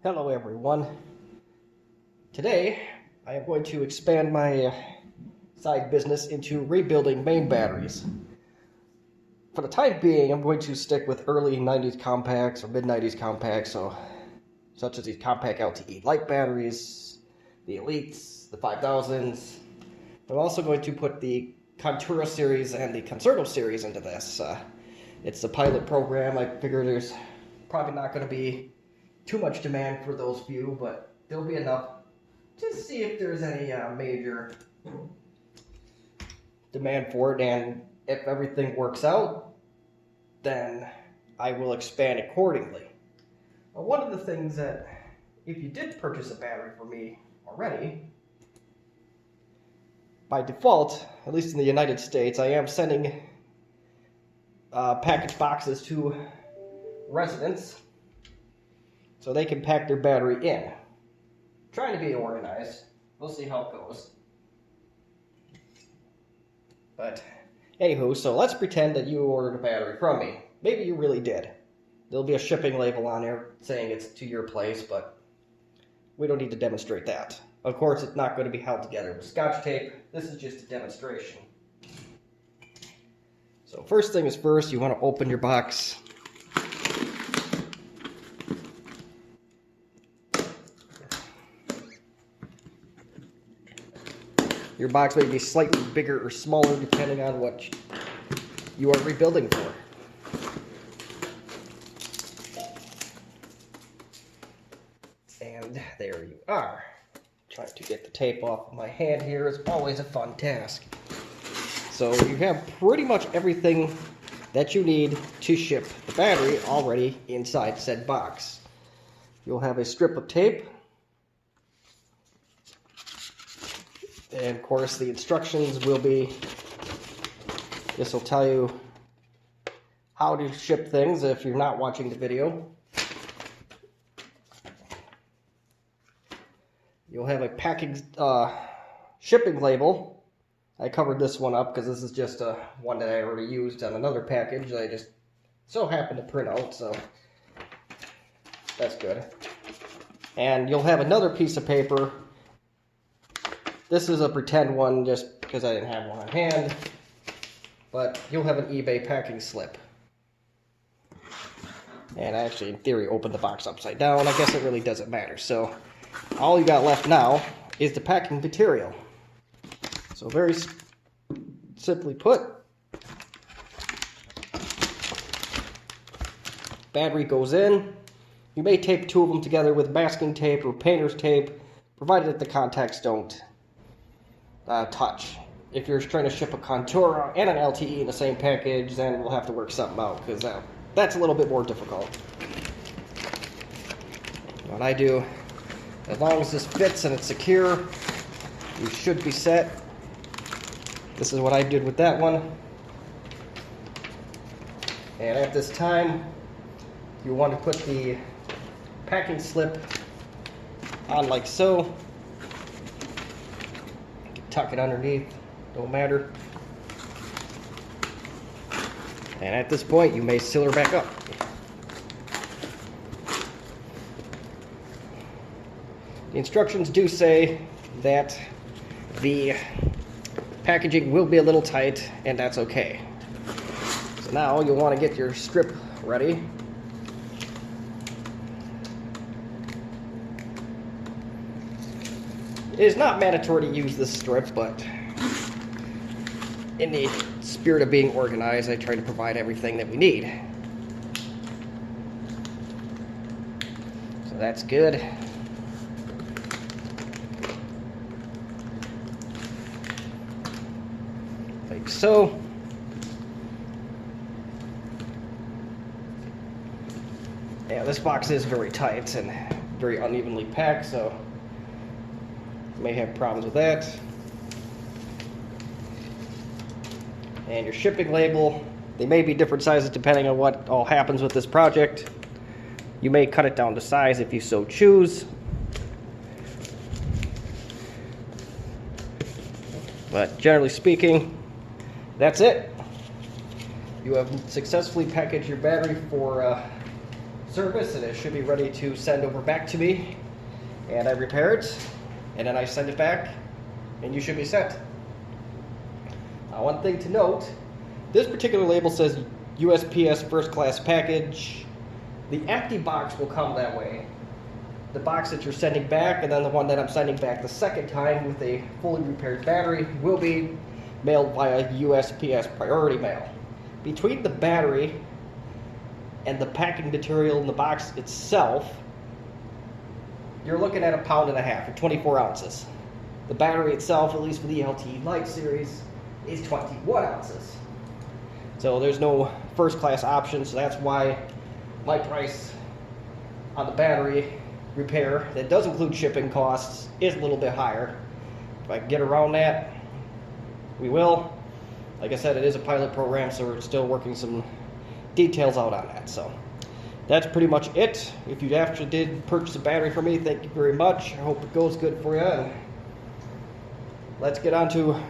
Hello everyone. Today I am going to expand my side business into rebuilding main batteries. For the time being, I'm going to stick with early 90s compacts or mid 90s compacts, such as these compact LTE light batteries, the Elites, the 5000s. I'm also going to put the Contura series and the Concerto series into this. It's a pilot program. I figure there's probably not going to be too much demand for those few, but there'll be enough to see if there's any major demand for it, and if everything works out, then I will expand accordingly. One of the things that, if you did purchase a battery for me already, by default, at least in the United States, I am sending package boxes to residents so they can pack their battery in. Trying to be organized. We'll see how it goes. But anywho, so let's pretend that you ordered a battery from me. Maybe you really did. There'll be a shipping label on there saying it's to your place, but we don't need to demonstrate that. Of course, it's not going to be held together with Scotch tape. This is just a demonstration. So first thing is first, you want to open your box. Your box may be slightly bigger or smaller depending on what you are rebuilding for. And there you are. Trying to get the tape off of my hand here is always a fun task. So you have pretty much everything that you need to ship the battery already inside said box. You'll have a strip of tape. And of course the instructions will be, this will tell you how to ship things if you're not watching the video. You'll have a packing shipping label. I covered this one up because this is just one that I already used on another package that I just so happened to print out, so that's good. And you'll have another piece of paper. This is a pretend one just because I didn't have one on hand, but you'll have an eBay packing slip. And I actually, in theory, opened the box upside down. I guess it really doesn't matter. So all you got left now is the packing material. So very simply put, battery goes in. You may tape two of them together with masking tape or painter's tape, provided that the contacts don't touch. If you're trying to ship a Contura and an LTE in the same package, then we'll have to work something out, because that's a little bit more difficult. What I do, as long as this fits and it's secure, you should be set. This is what I did with that one. And at this time, you want to put the packing slip on like so. Tuck it underneath, don't matter. And at this point, you may seal her back up. The instructions do say that the packaging will be a little tight, and that's okay. So now you'll want to get your strip ready. It is not mandatory to use this strip, but in the spirit of being organized, I try to provide everything that we need. So that's good. Like so. Yeah, this box is very tight and very unevenly packed, so may have problems with that. And your shipping label, they may be different sizes depending on what all happens with this project. You may cut it down to size if you so choose. But generally speaking, that's it. You have successfully packaged your battery for service, and it should be ready to send over back to me. And I repair it, and then I send it back, and you should be set. One thing to note, this particular label says USPS first class package. The empty box will come that way. The box that you're sending back, and then the one that I'm sending back the second time with a fully repaired battery, will be mailed via USPS priority mail. Between the battery and the packing material in the box itself, you're looking at 1.5 pounds or 24 ounces. The battery itself, at least for the LTE Lite series, is 21 ounces. So there's no first class option, so that's why my price on the battery repair, that does include shipping costs, is a little bit higher. If I can get around that, we will. Like I said, it is a pilot program, so we're still working some details out on that. So that's pretty much it. If you actually did purchase a battery from me, thank you very much. I hope it goes good for you. And let's get on to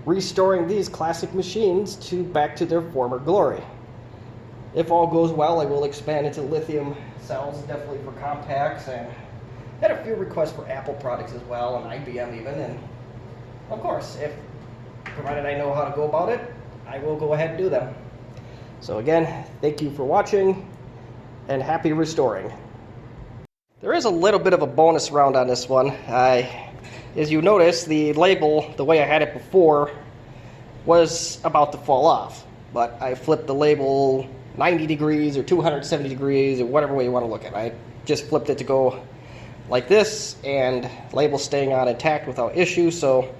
restoring these classic machines back to their former glory. If all goes well, I will expand into lithium cells, definitely for compacts, and had a few requests for Apple products as well, and IBM even. And of course, provided I know how to go about it, I will go ahead and do them. So again, thank you for watching, and happy restoring. There is a little bit of a bonus round on this one. As you notice, the label, the way I had it before, was about to fall off. But I flipped the label 90 degrees or 270 degrees or whatever way you want to look at it. I just flipped it to go like this, and label staying on intact without issue. So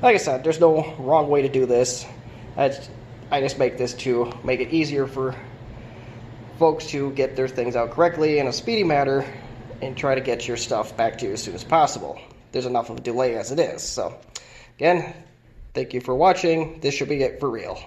like I said, there's no wrong way to do this. I just make this to make it easier for folks to get their things out correctly in a speedy manner and try to get your stuff back to you as soon as possible. There's enough of a delay as it is. So again, thank you for watching. This should be it for real.